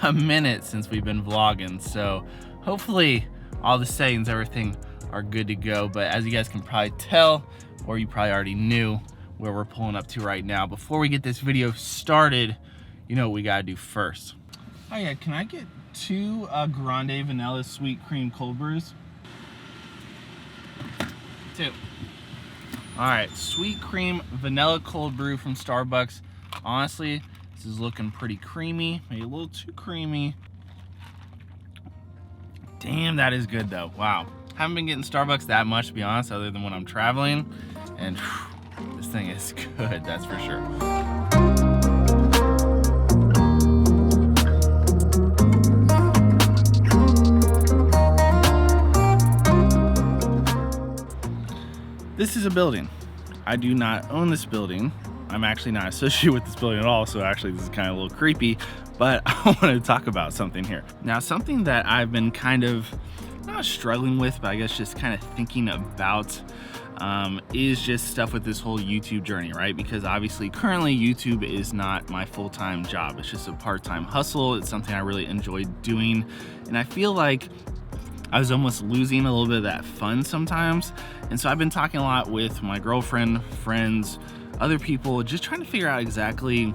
a minute since we've been vlogging, so hopefully all the settings, everything are good to go. But as you guys can probably tell, or you probably already knew where we're pulling up to right now, before we get this video started, you know what we gotta do first. Oh yeah, can I get 2 Grande Vanilla Sweet Cream Cold Brews? 2. All right, Sweet Cream Vanilla Cold Brew from Starbucks. Honestly, this is looking pretty creamy, maybe a little too creamy. Damn, that is good though, wow. Haven't been getting Starbucks that much, to be honest, other than when I'm traveling, and whew, this thing is good, that's for sure. This is a building. I do not own this building. I'm actually not associated with this building at all, so actually this is kind of a little creepy, but I want to talk about something here. Now, something that I've been kind of, not struggling with, but I guess just kind of thinking about is just stuff with this whole YouTube journey, right? Because obviously currently YouTube is not my full-time job. It's just a part-time hustle. It's something I really enjoy doing. And I feel like I was almost losing a little bit of that fun sometimes. And so I've been talking a lot with my girlfriend, friends, other people, just trying to figure out exactly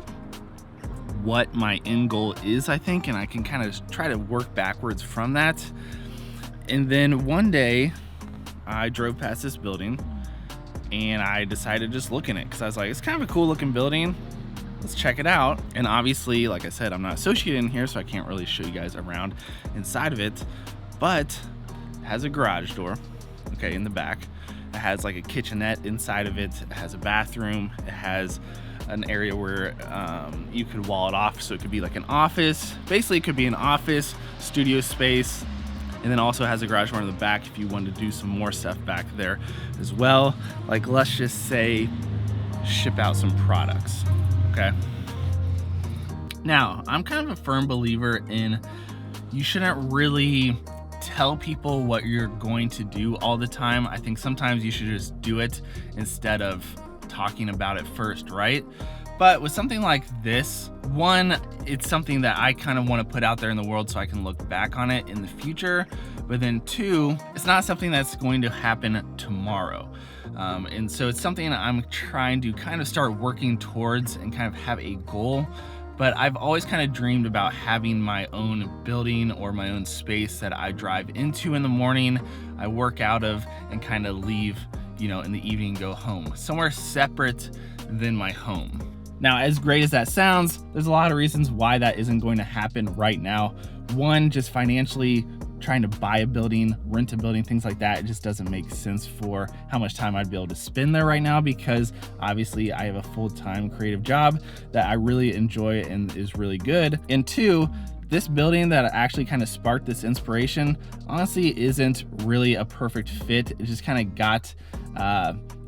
what my end goal is, I think, and I can kind of try to work backwards from that. And then one day I drove past this building and I decided to just look in it because I was like, it's kind of a cool looking building. Let's check it out. And obviously, like I said, I'm not associated in here, so I can't really show you guys around inside of it, but it has a garage door, okay, in the back. It has like a kitchenette inside of it. It has a bathroom. It has an area where you could wall it off, so it could be like an office. Basically, it could be an office, studio space, and then also has a garage door in the back if you wanted to do some more stuff back there as well. Like, let's just say, ship out some products, okay? Now, I'm kind of a firm believer in you shouldn't really tell people what you're going to do all the time. I think sometimes you should just do it instead of talking about it first, right? But with something like this, one, it's something that I kind of want to put out there in the world so I can look back on it in the future. But then 2, it's not something that's going to happen tomorrow. And so it's something I'm trying to kind of start working towards and kind of have a goal. But I've always kind of dreamed about having my own building or my own space that I drive into in the morning, I work out of, and kind of leave, you know, in the evening, go home. Somewhere separate than my home. Now, as great as that sounds, there's a lot of reasons why that isn't going to happen right now. One, just financially, trying to buy a building, rent a building, things like that, it just doesn't make sense for how much time I'd be able to spend there right now, because obviously I have a full-time creative job that I really enjoy and is really good. And 2, this building that actually kind of sparked this inspiration honestly isn't really a perfect fit. It just kind of got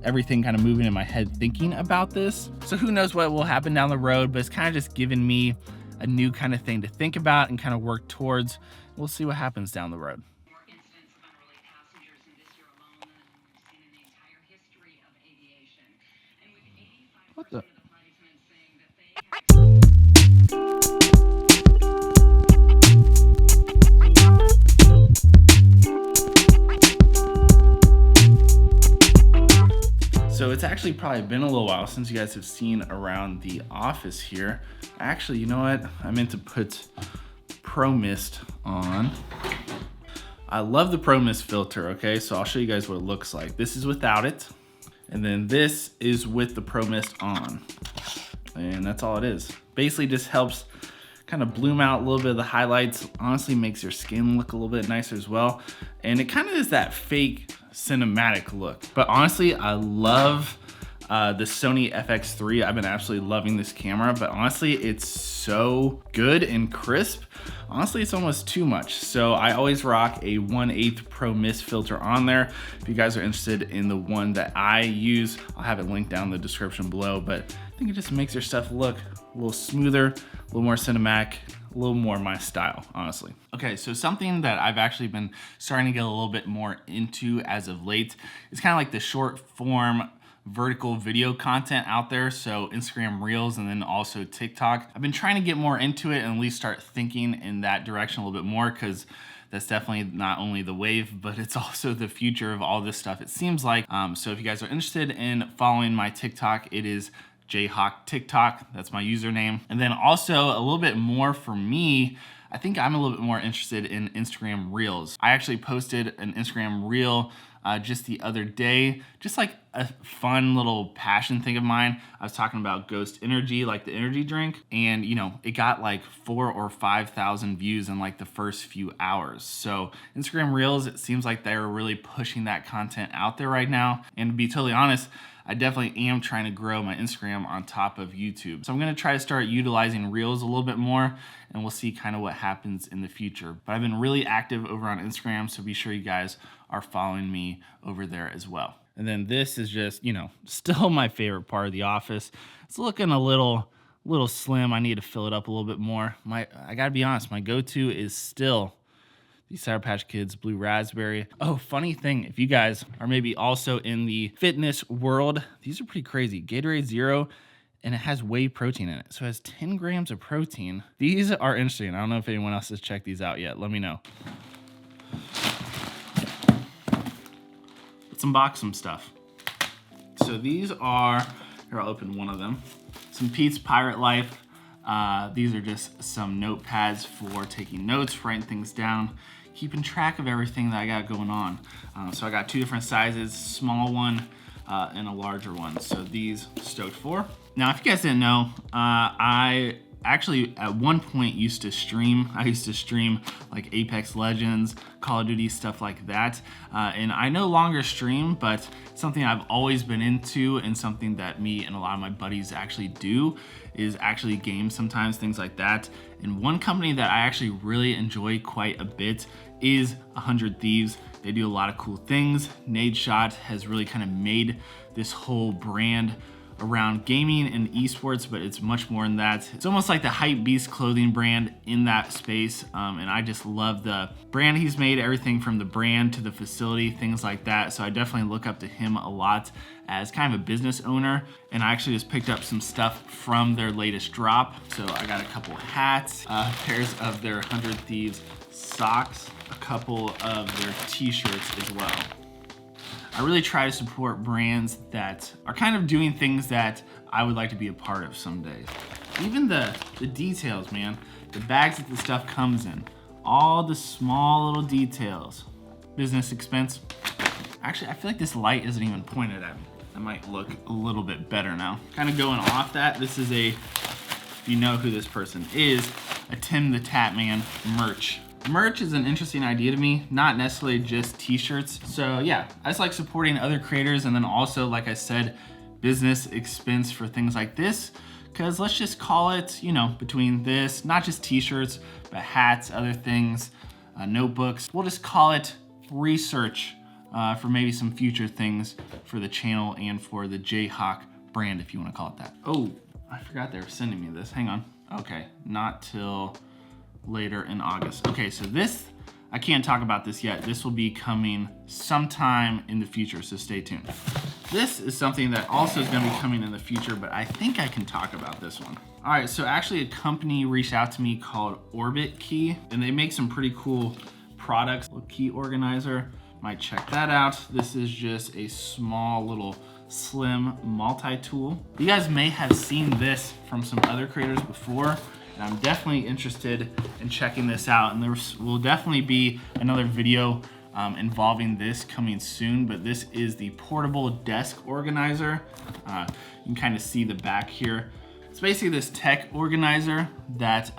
everything kind of moving in my head thinking about this. So who knows what will happen down the road, but it's kind of just given me a new kind of thing to think about and kind of work towards. We'll see what happens down the road. What the? So it's actually probably been a little while since you guys have seen around the office here. Actually, you know what? I meant to put Pro Mist on. I love the Pro Mist filter, okay? So I'll show you guys what it looks like. This is without it, and then this is with the Pro Mist on. And that's all it is. Basically just helps kind of bloom out a little bit of the highlights. Honestly makes your skin look a little bit nicer as well. And it kind of is that fake cinematic look. But honestly, I love the Sony Fx3. I've been absolutely loving this camera, but honestly, it's so good and crisp. Honestly, it's almost too much. So I always rock a 1/8 Pro Mist filter on there. If you guys are interested in the one that I use, I'll have it linked down in the description below, but I think it just makes your stuff look a little smoother, a little more cinematic, a little more my style, honestly. Okay, so something that I've actually been starting to get a little bit more into as of late is kind of like the short form vertical video content out there, so Instagram Reels and then also TikTok. I've been trying to get more into it and at least start thinking in that direction a little bit more, because that's definitely not only the wave, but it's also the future of all this stuff, it seems like. So if you guys are interested in following my TikTok, it is JHAWK TikTok. That's my username. And then also a little bit more for me, I think I'm a little bit more interested in Instagram Reels. I actually posted an Instagram Reel just the other day, just like a fun little passion thing of mine. I was talking about Ghost Energy, like the energy drink, and you know, it got like 4,000 or 5,000 views in like the first few hours. So Instagram Reels, it seems like they're really pushing that content out there right now. And to be totally honest, I definitely am trying to grow my Instagram on top of YouTube. So I'm gonna try to start utilizing Reels a little bit more, and we'll see kind of what happens in the future. But I've been really active over on Instagram, so be sure you guys are following me over there as well. And then this is just, you know, still my favorite part of the office. It's looking a little slim. I need to fill it up a little bit more. I gotta be honest, my go-to is still the Sour Patch Kids Blue Raspberry. Oh, funny thing, if you guys are maybe also in the fitness world, these are pretty crazy. Gatorade Zero, and it has whey protein in it. So it has 10 grams of protein. These are interesting. I don't know if anyone else has checked these out yet. Let me know. Let's unbox some stuff. So these are, here, I'll open one of them. Some Pete's Pirate Life. These are just some notepads for taking notes, writing things down, keeping track of everything that I got going on. So I got two different sizes, small one and a larger one. So these stoked for. Now, if you guys didn't know, I actually at one point used to stream. I used to stream like Apex Legends, Call of Duty, stuff like that. And I no longer stream, but something I've always been into and something that me and a lot of my buddies actually do is actually game sometimes, things like that. And one company that I actually really enjoy quite a bit is 100 Thieves. They do a lot of cool things. Nadeshot has really kind of made this whole brand around gaming and esports, but it's much more than that. It's almost like the Hype Beast clothing brand in that space, and I just love the brand he's made, everything from the brand to the facility, things like that. So I definitely look up to him a lot as kind of a business owner, and I actually just picked up some stuff from their latest drop. So I got a couple hats, pairs of their 100 Thieves socks, a couple of their t-shirts as well. I really try to support brands that are kind of doing things that I would like to be a part of someday. Even the details, man. The bags that the stuff comes in. All the small little details. Business expense. Actually, I feel like this light isn't even pointed at me. That might look a little bit better now. Kind of going off that, this is if you know who this person is, a Tim the Tatman merch. Merch is an interesting idea to me, not necessarily just t-shirts. So yeah, I just like supporting other creators, and then also, like I said, business expense for things like this, because let's just call it, you know, between this, not just t-shirts, but hats, other things, notebooks. We'll just call it research for maybe some future things for the channel and for the JHAWK brand, if you want to call it that. Oh, I forgot they were sending me this. Hang on. Okay, not till later in August. Okay, so this, I can't talk about this yet. This will be coming sometime in the future, so stay tuned. This is something that also is gonna be coming in the future, but I think I can talk about this one. All right, so actually a company reached out to me called Orbit Key, and they make some pretty cool products. A key organizer, might check that out. This is just a small little slim multi-tool. You guys may have seen this from some other creators before, and I'm definitely interested in checking this out. And there will definitely be another video involving this coming soon, but this is the portable desk organizer. You can kind of see the back here. It's basically this tech organizer that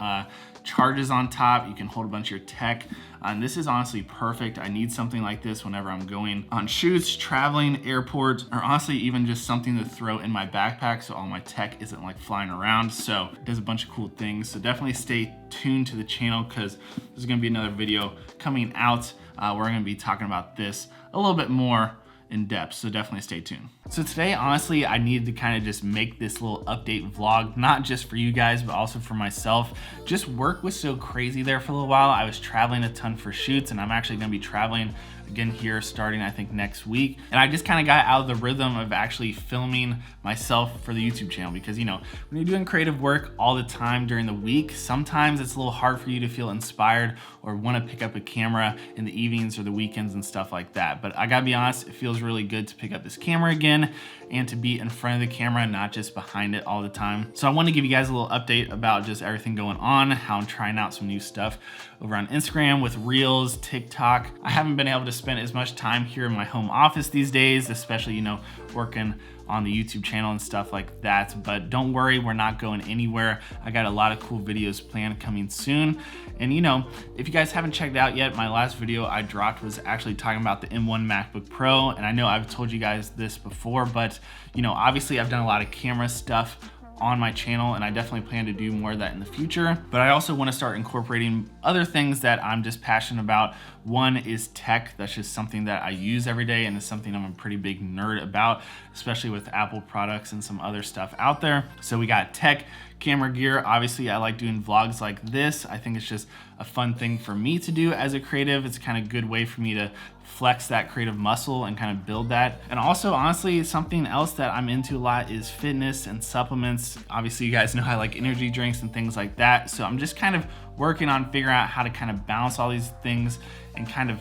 charges on top. You can hold a bunch of your tech. And this is honestly perfect. I need something like this whenever I'm going on shoots, traveling, airports, or honestly even just something to throw in my backpack so all my tech isn't like flying around. So it does a bunch of cool things. So definitely stay tuned to the channel, because there's gonna be another video coming out where I'm gonna be talking about this a little bit more in depth, so definitely stay tuned. So today, honestly, I needed to kind of just make this little update vlog, not just for you guys, but also for myself. Just work was so crazy there for a little while. I was traveling a ton for shoots, and I'm actually gonna be traveling again here starting I think next week. And I just kind of got out of the rhythm of actually filming myself for the YouTube channel, because you know, when you're doing creative work all the time during the week, sometimes it's a little hard for you to feel inspired or want to pick up a camera in the evenings or the weekends and stuff like that. But I gotta be honest, it feels really good to pick up this camera again and to be in front of the camera, not just behind it all the time. So I want to give you guys a little update about just everything going on, how I'm trying out some new stuff over on Instagram with Reels, TikTok. I haven't been able to spend as much time here in my home office these days, especially, you know, working on the YouTube channel and stuff like that. But don't worry, we're not going anywhere. I got a lot of cool videos planned coming soon. And you know, if you guys haven't checked it out yet, my last video I dropped was actually talking about the M1 MacBook Pro. And I know I've told you guys this before, but you know, obviously I've done a lot of camera stuff on my channel, and I definitely plan to do more of that in the future. But I also want to start incorporating other things that I'm just passionate about. One is tech. That's just something that I use every day, and it's something I'm a pretty big nerd about, especially with Apple products and some other stuff out there. So we got tech, camera gear. Obviously I like doing vlogs like this. I think it's just a fun thing for me to do as a creative. It's kind of a good way for me to flex that creative muscle and kind of build that. And also, honestly, something else that I'm into a lot is fitness and supplements. Obviously you guys know I like energy drinks and things like that. So I'm just kind of working on figuring out how to kind of balance all these things and kind of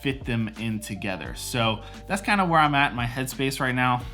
fit them in together. So that's kind of where I'm at in my headspace right now.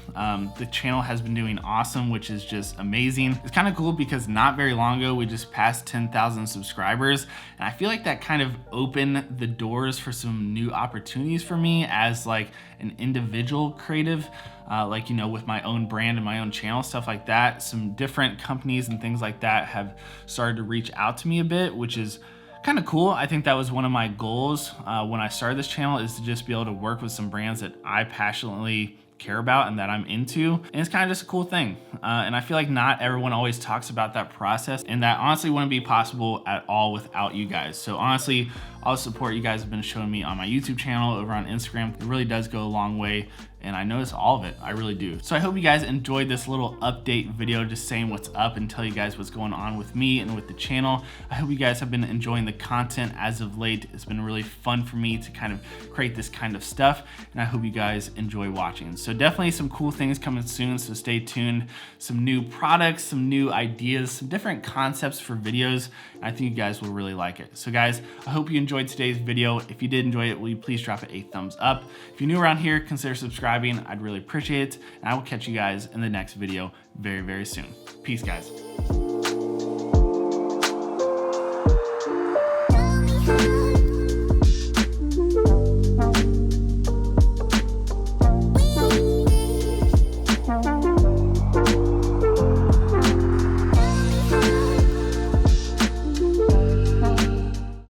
The channel has been doing awesome, which is just amazing. It's kind of cool because not very long ago, we just passed 10,000 subscribers. And I feel like that kind of opened the doors for some new opportunities for me as like an individual creative, like, you know, with my own brand and my own channel, stuff like that. Some different companies and things like that have started to reach out to me a bit, which is kind of cool. I think that was one of my goals when I started this channel, is to just be able to work with some brands that I passionately care about and that I'm into. And it's kind of just a cool thing. And I feel like not everyone always talks about that process, and that honestly wouldn't be possible at all without you guys. So honestly, all the support you guys have been showing me on my YouTube channel, over on Instagram, it really does go a long way. And I notice all of it, I really do. So I hope you guys enjoyed this little update video, just saying what's up and tell you guys what's going on with me and with the channel. I hope you guys have been enjoying the content as of late. It's been really fun for me to kind of create this kind of stuff, and I hope you guys enjoy watching. So definitely some cool things coming soon, so stay tuned. Some new products, some new ideas, some different concepts for videos. I think you guys will really like it. So guys, I hope you enjoyed today's video. If you did enjoy it, will you please drop it a thumbs up. If you're new around here, consider subscribing. I'd really appreciate it. And I will catch you guys in the next video very, very soon. Peace, guys.